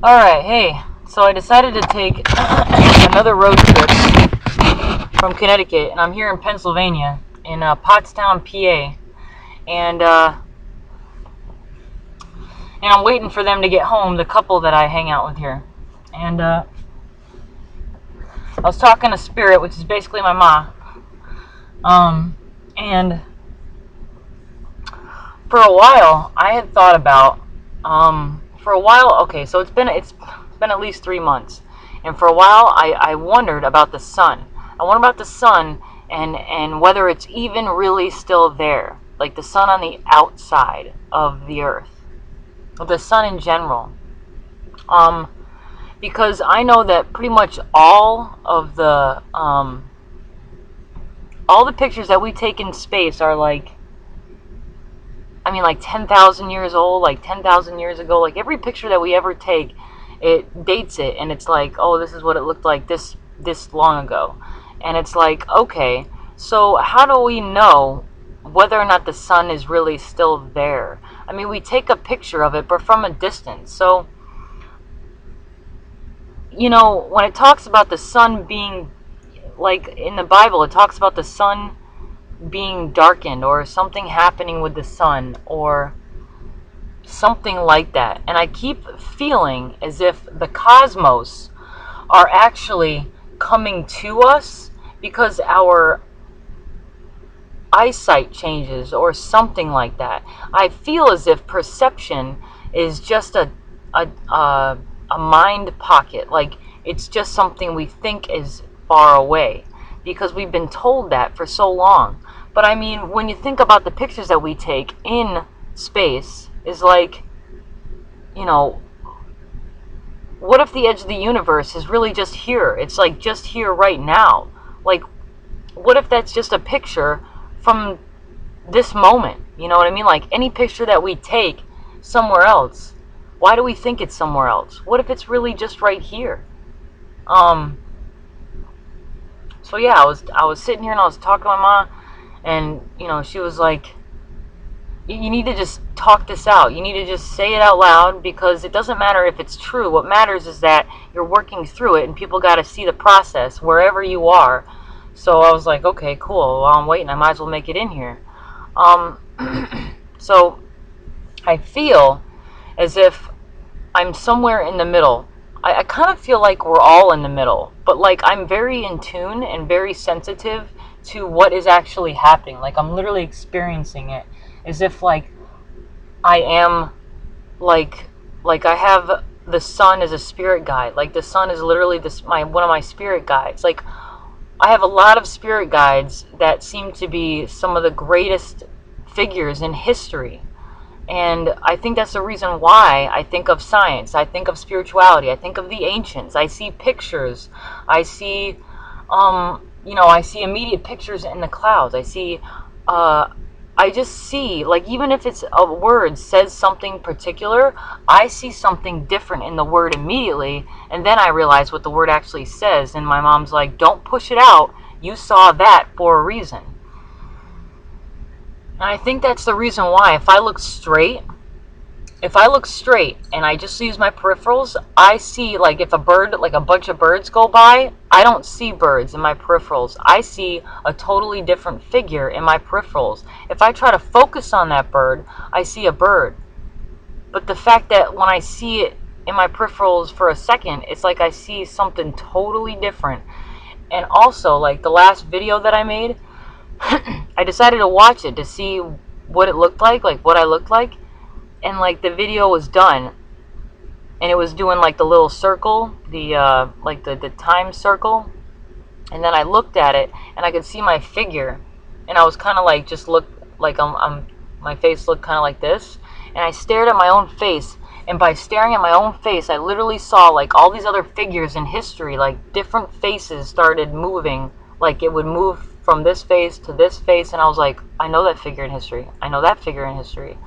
Alright, hey, so I decided to take another road trip from Connecticut, and I'm here in Pennsylvania, in Pottstown, PA, and I'm waiting for them to get home, the couple that I hang out with here. And I was talking to Spirit, which is basically my ma, and for a while, I had thought about, for a while, okay, so it's been at least 3 months, and for a while, I wondered about the sun. I wondered about the sun and whether it's even really still there, like the sun on the outside of the earth, or the sun in general. Um, because I know that pretty much all the pictures that we take in space are like, I mean, like 10,000 years old, like 10,000 years ago. Like every picture that we ever take, it dates it, and it's like, oh, this is what it looked like this long ago, and it's like, okay, so how do we know whether or not the sun is really still there? I mean, we take a picture of it, but from a distance. So, when it talks about the sun being, like in the Bible, it talks about the sun being darkened or something happening with the sun or something like that. And I keep feeling as if the cosmos are actually coming to us because our eyesight changes or something like that. I feel as if perception is just a mind pocket. Like it's just something we think is far away because we've been told that for so long. But I mean, when you think about the pictures that we take in space, is like, you know, what if the edge of the universe is really just here? It's like just here right now. Like, what if that's just a picture from this moment? You know what I mean? Like any picture that we take somewhere else, why do we think it's somewhere else? What if it's really just right here? Um, so yeah, I was sitting here and I was talking to my mom, and she was like, you need to just talk this out. You need to just say it out loud because it doesn't matter if it's true. What matters is that you're working through it and people got to see the process wherever you are. So I was like, okay, cool. While I'm waiting, I might as well make it in here. Um, so I feel as if I'm somewhere in the middle. I kind of feel like we're all in the middle, but like I'm very in tune and very sensitive to what is actually happening. Like I'm literally experiencing it as if like I am like I have the sun as a spirit guide. Like the sun is literally one of my spirit guides. Like I have a lot of spirit guides that seem to be some of the greatest figures in history. And I think that's the reason why I think of science, I think of spirituality, I think of the ancients. I see pictures. I see I see immediate pictures in the clouds. I just see, like, even if it's a word says something particular, I see something different in the word immediately, and then I realize what the word actually says, and my mom's like, don't push it out. You saw that for a reason. And I think that's the reason why if I look straight and I just use my peripherals, I see, like, if a bird, like a bunch of birds go by, I don't see birds in my peripherals. I see a totally different figure in my peripherals. If I try to focus on that bird, I see a bird. But the fact that when I see it in my peripherals for a second, it's like I see something totally different. And also, like the last video that I made, I decided to watch it to see what it looked like what I looked like. And like the video was done, and it was doing like the little circle, the time circle, and then I looked at it and I could see my figure, and I was kind of like just looked like my face looked kind of like this, and I stared at my own face, and by staring at my own face I literally saw like all these other figures in history, like different faces started moving, like it would move from this face to this face, and I was like, I know that figure in history, I know that figure in history.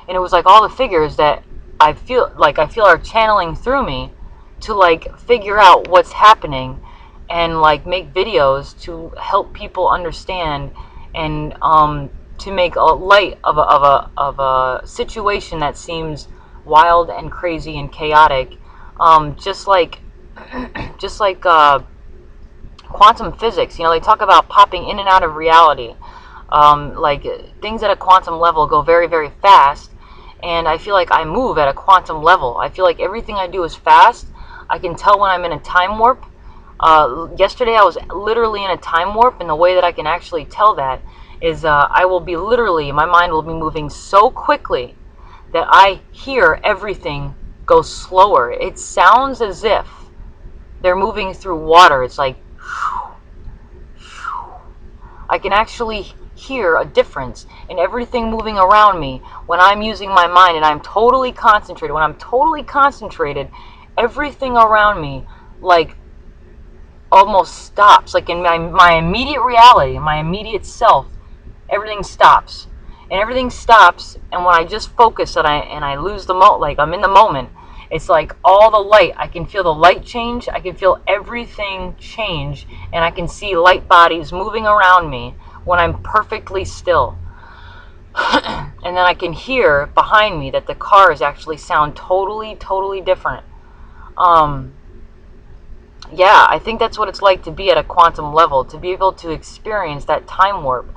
And it was like all the figures that I feel are channeling through me to like figure out what's happening and like make videos to help people understand, and to make a light of a situation that seems wild and crazy and chaotic, Just like just like quantum physics. They talk about popping in and out of reality. Like things at a quantum level go very, very fast, and I feel like I move at a quantum level. I feel like everything I do is fast. I can tell when I'm in a time warp. Yesterday I was literally in a time warp, and the way that I can actually tell that is I will be literally, my mind will be moving so quickly that I hear everything go slower. It sounds as if they're moving through water. It's like I can actually hear a difference in everything moving around me when I'm using my mind and I'm totally concentrated. When I'm totally concentrated, everything around me like almost stops. Like in my immediate reality, my immediate self, everything stops. And everything stops, and when I just focus and I lose the like I'm in the moment, it's like all the light, I can feel the light change, I can feel everything change, and I can see light bodies moving around me when I'm perfectly still. And then I can hear behind me that the cars actually sound totally, totally different. Yeah, I think that's what it's like to be at a quantum level, to be able to experience that time warp,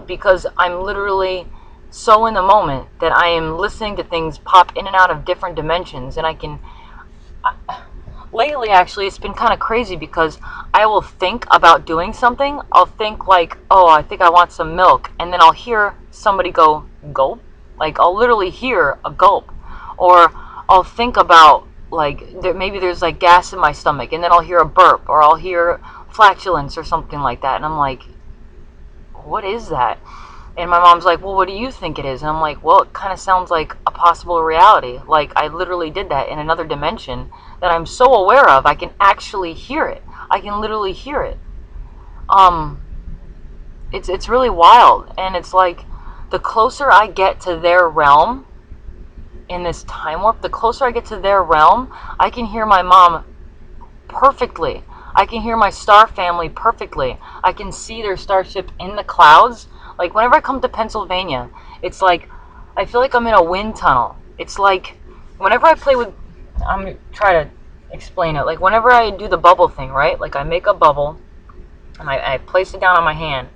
because I'm literally so in the moment that I am listening to things pop in and out of different dimensions, and lately actually it's been kind of crazy because I will think about doing something. I'll think like, oh, I think I want some milk, and then I'll hear somebody go gulp. Like I'll literally hear a gulp. Or I'll think about like maybe there's like gas in my stomach, and then I'll hear a burp, or I'll hear flatulence or something like that, and I'm like, what is that? And my mom's like, well, what do you think it is? And I'm like, well, it kind of sounds like a possible reality. Like I literally did that in another dimension that I'm so aware of. I can actually hear it. I can literally hear it. It's really wild. And it's like the closer I get to their realm in this time warp, the closer I get to their realm, I can hear my mom perfectly. I can hear my star family perfectly. I can see their starship in the clouds. Like whenever I come to Pennsylvania, it's like I feel like I'm in a wind tunnel. It's like whenever I play with, I'm gonna try to explain it. Like whenever I do the bubble thing, right? Like I make a bubble and I place it down on my hand,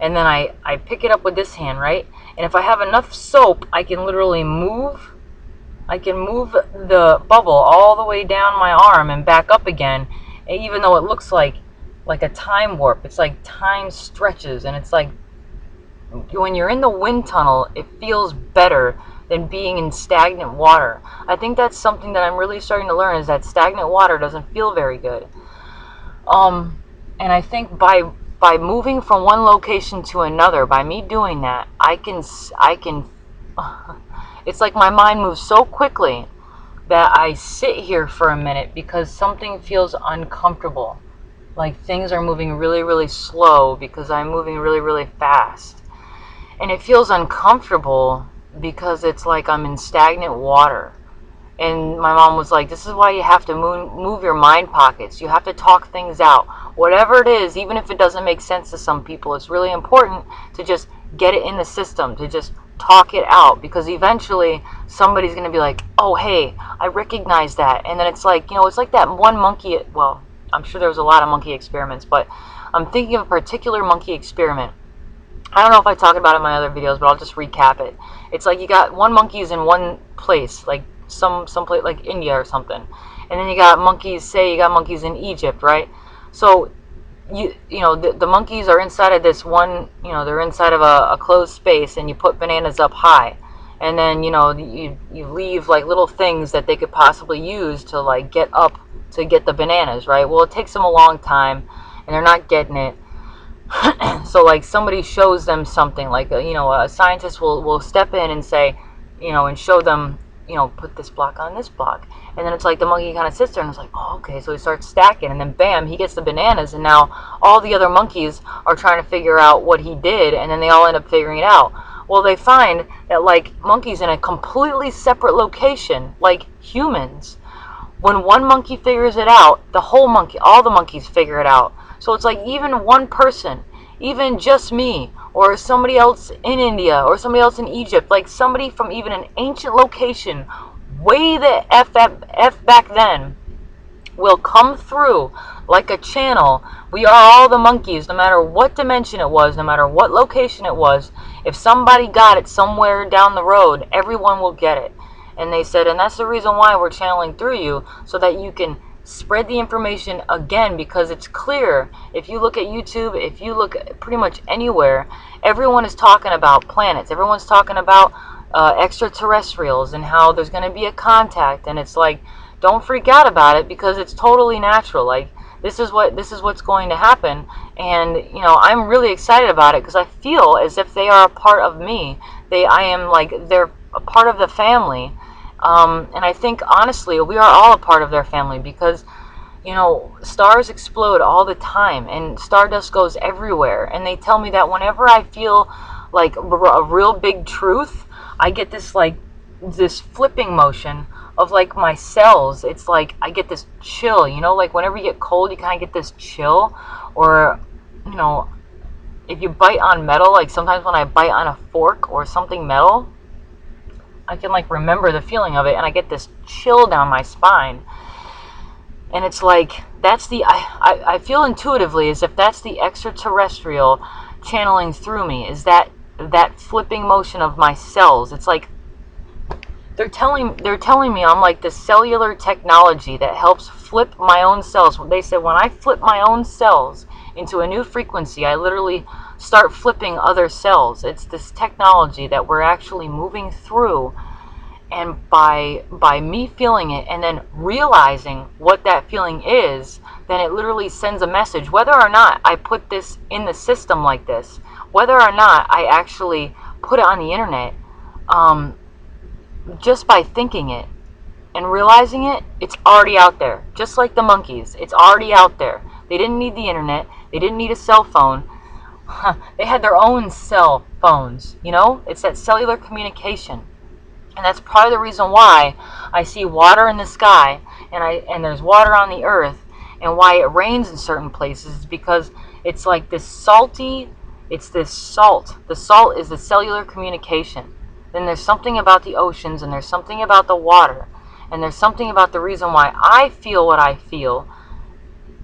and then I pick it up with this hand, right? And if I have enough soap, I can literally move. I can move the bubble all the way down my arm and back up again, even though it looks like a time warp. It's like time stretches, and it's like when you're in the wind tunnel, it feels better than being in stagnant water. I think that's something that I'm really starting to learn, is that stagnant water doesn't feel very good. And I think by moving from one location to another, by me doing that, I can it's like my mind moves so quickly that I sit here for a minute because something feels uncomfortable. Like things are moving really, really slow because I'm moving really, really fast. And it feels uncomfortable because it's like I'm in stagnant water. And my mom was like, this is why you have to move your mind pockets. You have to talk things out. Whatever it is, even if it doesn't make sense to some people, it's really important to just get it in the system, to just talk it out, because eventually somebody's going to be like, oh, hey, I recognize that. And then it's like, it's like that one monkey, well, I'm sure there was a lot of monkey experiments, but I'm thinking of a particular monkey experiment. I don't know if I talked about it in my other videos, but I'll just recap it. It's like you got one monkey's in one place, like some place like India or something, and then you got monkeys in Egypt, right? So the monkeys are inside of this one, they're inside of a closed space, and you put bananas up high, and then you leave like little things that they could possibly use to like get up to get the bananas, right? Well, it takes them a long time, and they're not getting it. So like somebody shows them something, like a scientist will step in and say, and show them, put this block on this block, and then it's like the monkey kind of sits there and it's like, oh, okay, so he starts stacking, and then bam, he gets the bananas, and now all the other monkeys are trying to figure out what he did, and then they all end up figuring it out. Well, they find that like monkeys in a completely separate location, like humans, when one monkey figures it out, all the monkeys figure it out. So it's like even one person, even just me, or somebody else in India, or somebody else in Egypt, like somebody from even an ancient location, way the F back then will come through like a channel. We are all the monkeys, no matter what dimension it was, no matter what location it was. If somebody got it somewhere down the road, everyone will get it. And they said, and that's the reason why we're channeling through you, so that you can spread the information again, because it's clear. If you look at YouTube, if you look pretty much anywhere, everyone is talking about planets. Everyone's talking about extraterrestrials and how there's going to be a contact. And it's like, don't freak out about it, because it's totally natural. Like, this is what's going to happen. And I'm really excited about it, because I feel as if they are a part of me. I am like, they're a part of the family. And I think, honestly, we are all a part of their family, because stars explode all the time, and stardust goes everywhere. And they tell me that whenever I feel like a real big truth, I get this flipping motion of like my cells. It's like I get this chill, like whenever you get cold, you kind of get this chill. Or if you bite on metal, like sometimes when I bite on a fork or something metal, I can like remember the feeling of it, and I get this chill down my spine. And it's like, that's I feel intuitively as if that's the extraterrestrial channeling through me, is that flipping motion of my cells. It's like they're telling me I'm like the cellular technology that helps flip my own cells. They said when I flip my own cells into a new frequency, I literally start flipping other cells. It's this technology that we're actually moving through. And by me feeling it and then realizing what that feeling is, then it literally sends a message. Whether or not I put this in the system like this, whether or not I actually put it on the internet, just by thinking it and realizing it, it's already out there. Just like the monkeys, it's already out there. They didn't need the internet. They didn't need a cell phone. They had their own cell phones. It's that cellular communication. And that's probably the reason why I see water in the sky, and there's water on the earth, and why it rains in certain places, because it's like this salty, it's this salt. The salt is the cellular communication. Then there's something about the oceans, and there's something about the water, and there's something about the reason why I feel what I feel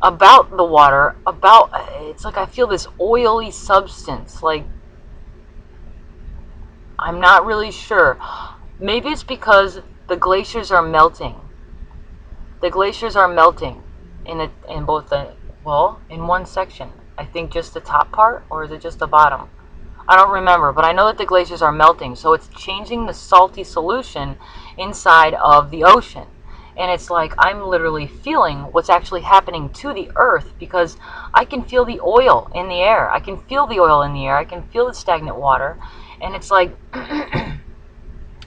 about the water, it's like I feel this oily substance. Like, I'm not really sure. Maybe it's because the glaciers are melting. The glaciers are melting in one section. I think just the top part, or is it just the bottom? I don't remember, but I know that the glaciers are melting, so it's changing the salty solution inside of the ocean. And it's like I'm literally feeling what's actually happening to the earth, because I can feel the oil in the air. I can feel the oil in the air. I can feel the stagnant water. And it's like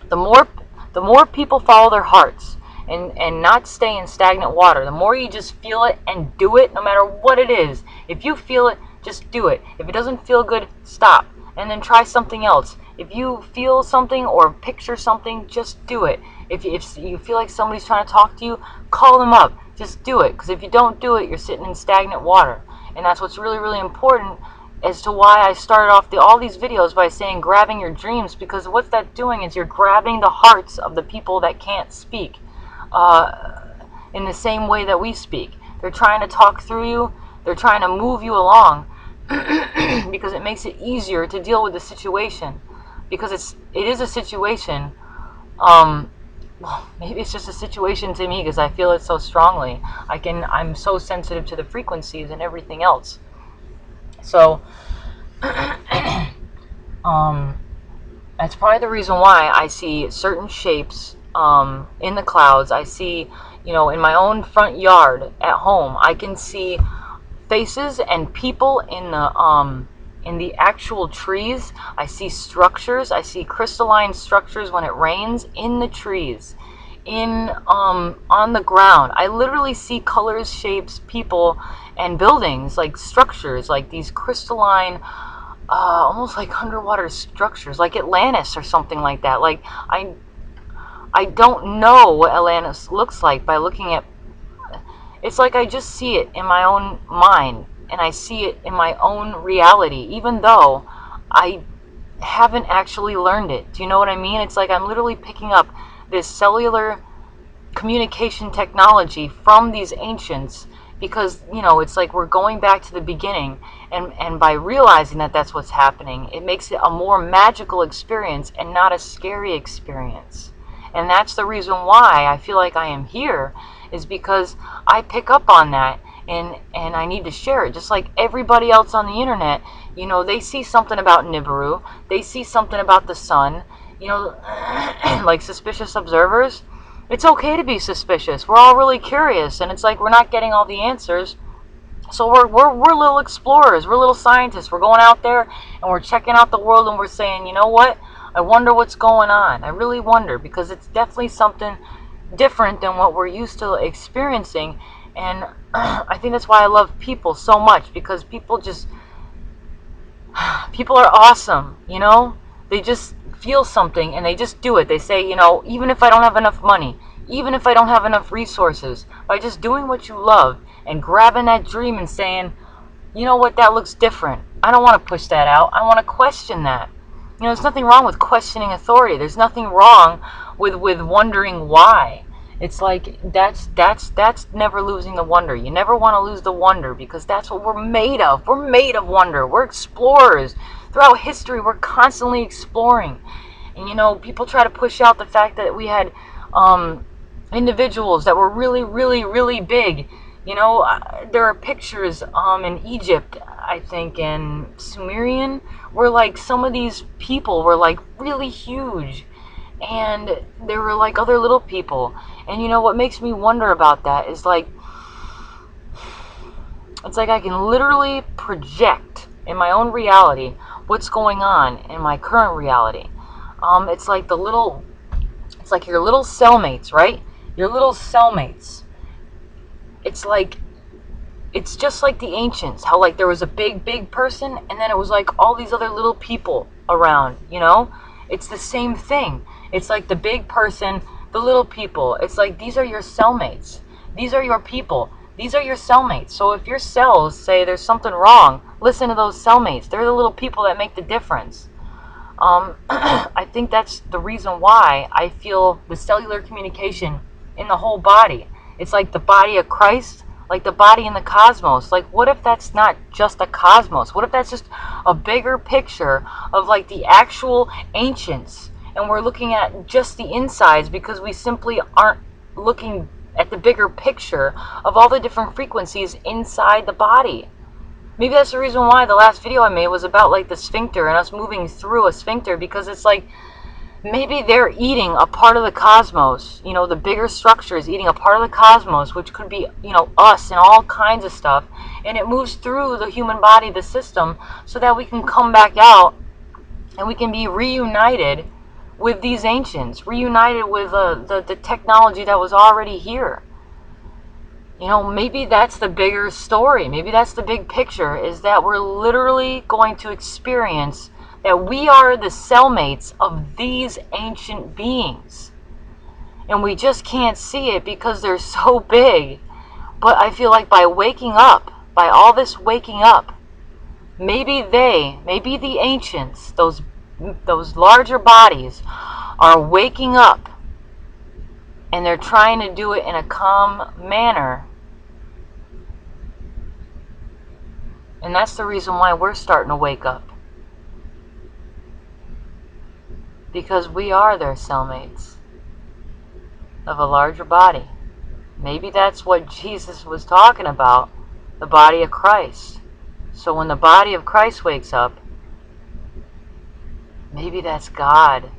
the more people follow their hearts and not stay in stagnant water, the more you just feel it and do it, no matter what it is. If you feel it, just do it. If it doesn't feel good, stop and then try something else. If you feel something or picture something, just do it. If you feel like somebody's trying to talk to you, call them up. Just do it, because if you don't do it, you're sitting in stagnant water. And that's what's really, really important, as to why I started off all these videos by saying grabbing your dreams, because what that's doing is you're grabbing the hearts of the people that can't speak in the same way that we speak. They're trying to talk through you. They're trying to move you along because it makes it easier to deal with the situation, because it is a situation. Well, maybe it's just a situation to me, because I feel it so strongly. I'm so sensitive to the frequencies and everything else. So, that's probably the reason why I see certain shapes in the clouds. I see, in my own front yard at home, I can see faces and people in the actual trees. I see structures. I see crystalline structures when it rains in the trees, on the ground. I literally see colors, shapes, people, and buildings, like structures, like these crystalline, almost like underwater structures, like Atlantis or something like that. Like I don't know what Atlantis looks like by looking at. It's like I just see it in my own mind, and I see it in my own reality, even though I haven't actually learned it. Do you know what I mean? It's like I'm literally picking up this cellular communication technology from these ancients, because it's like we're going back to the beginning, and by realizing that that's what's happening, it makes it a more magical experience and not a scary experience. And that's the reason why I feel like I am here, is because I pick up on that, and I need to share it. Just like everybody else on the internet, they see something about Nibiru, they see something about the sun, like suspicious observers. It's okay to be suspicious. We're all really curious, and it's like we're not getting all the answers. So we're little explorers, we're little scientists. We're going out there and we're checking out the world, and we're saying, you know what? I wonder what's going on. I really wonder, because it's definitely something different than what we're used to experiencing. And I think that's why I love people so much, because people are awesome, They just feel something and they just do it. They say, even if I don't have enough money, even if I don't have enough resources, by just doing what you love and grabbing that dream and saying, you know what, that looks different. I don't want to push that out. I want to question that. There's nothing wrong with questioning authority. There's nothing wrong with wondering why. It's like that's never losing the wonder. You never want to lose the wonder, because that's what we're made of. We're made of wonder. We're explorers. Throughout history, we're constantly exploring. And people try to push out the fact that we had individuals that were really, really, really big. There are pictures in Egypt, I think, in Sumerian, where like some of these people were like really huge, and there were like other little people. And what makes me wonder about that is like, it's like I can literally project in my own reality what's going on in my current reality. It's like your little cellmates, right? Your little cellmates. It's just like the ancients, how like there was a big person, and then it was like all these other little people around, It's the same thing. It's like the big person, the little people. It's like these are your cellmates. These are your people. These are your cellmates. So if your cells say there's something wrong, listen to those cellmates. They're the little people that make the difference. I think that's the reason why I feel the cellular communication in the whole body. It's like the body of Christ, like the body in the cosmos. Like, what if that's not just a cosmos? What if that's just a bigger picture of like the actual ancients, and we're looking at just the insides because we simply aren't looking at the bigger picture of all the different frequencies inside the body? Maybe that's the reason why the last video I made was about like the sphincter and us moving through a sphincter, because it's like maybe they're eating a part of the cosmos. The bigger structure is eating a part of the cosmos, which could be, us and all kinds of stuff. And it moves through the human body, the system, so that we can come back out and we can be reunited with these ancients, reunited with the technology that was already here. Maybe that's the bigger story. Maybe that's the big picture, is that we're literally going to experience that we are the cellmates of these ancient beings. And we just can't see it because they're so big. But I feel like by waking up, by all this waking up, maybe the ancients, those larger bodies, are waking up, and they're trying to do it in a calm manner. And that's the reason why we're starting to wake up. Because we are their cellmates of a larger body. Maybe that's what Jesus was talking about, the body of Christ. So when the body of Christ wakes up, maybe that's God.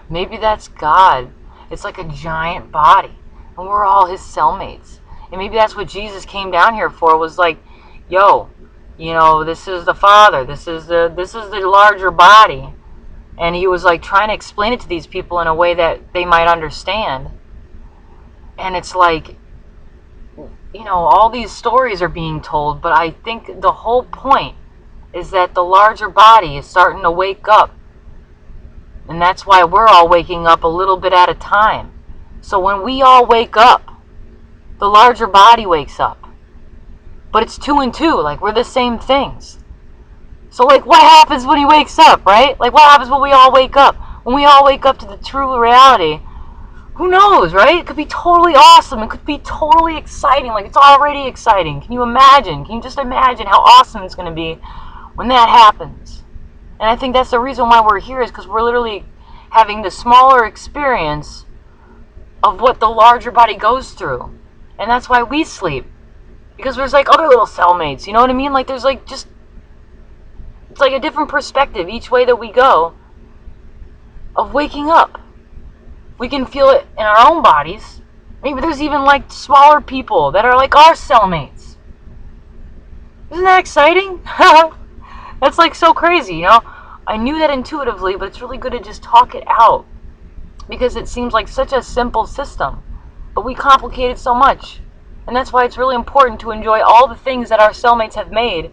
Maybe that's God. It's like a giant body, and we're all his cellmates. And maybe that's what Jesus came down here for, was like, yo, this is the Father, this is the larger body. And he was like trying to explain it to these people in a way that they might understand. And it's like, all these stories are being told, but I think the whole point is that the larger body is starting to wake up. And that's why we're all waking up a little bit at a time. So when we all wake up, the larger body wakes up. But it's 2 and 2, like we're the same things. So like, what happens when he wakes up, right? Like, what happens when we all wake up? When we all wake up to the true reality Who knows, right? It could be totally awesome. It could be totally exciting. Like, it's already exciting. Can you imagine? Can you just imagine how awesome it's going to be when that happens? And I think that's the reason why we're here, is because we're literally having the smaller experience of what the larger body goes through. And that's why we sleep. Because there's like other little cellmates, you know what I mean? Like, there's like just, it's like a different perspective each way that we go of waking up. We can feel it in our own bodies. Maybe there's even like smaller people that are like our cellmates. Isn't that exciting? That's like so crazy, you know? I knew that intuitively, but it's really good to just talk it out, because it seems like such a simple system, but we complicate it so much. And that's why it's really important to enjoy all the things that our cellmates have made.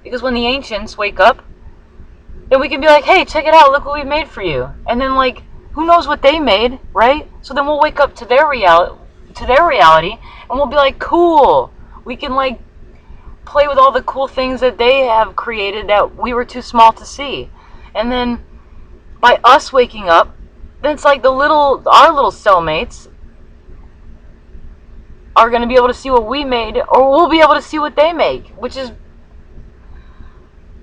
Because when the ancients wake up, then we can be like, hey, check it out, look what we made for you. And then, like, who knows what they made, right? So then we'll wake up to their reality, and we'll be like, cool. We can, like, play with all the cool things that they have created that we were too small to see. And then by us waking up, then it's like our little cellmates are going to be able to see what we made, or we'll be able to see what they make, which is,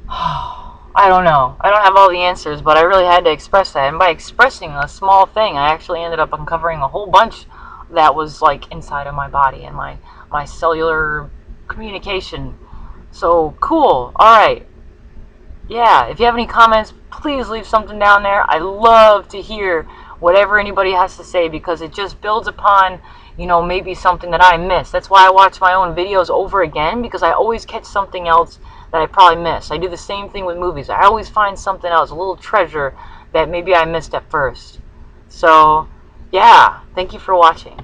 I don't know. I don't have all the answers, but I really had to express that. And by expressing a small thing, I actually ended up uncovering a whole bunch that was like inside of my body and my cellular communication. So cool. All right. Yeah, if you have any comments, please leave something down there. I love to hear whatever anybody has to say, because it just builds upon, you know, maybe something that I missed. That's why I watch my own videos over again, because I always catch something else that I probably missed. I do the same thing with movies. I always find something else, a little treasure that maybe I missed at first. So, yeah, thank you for watching.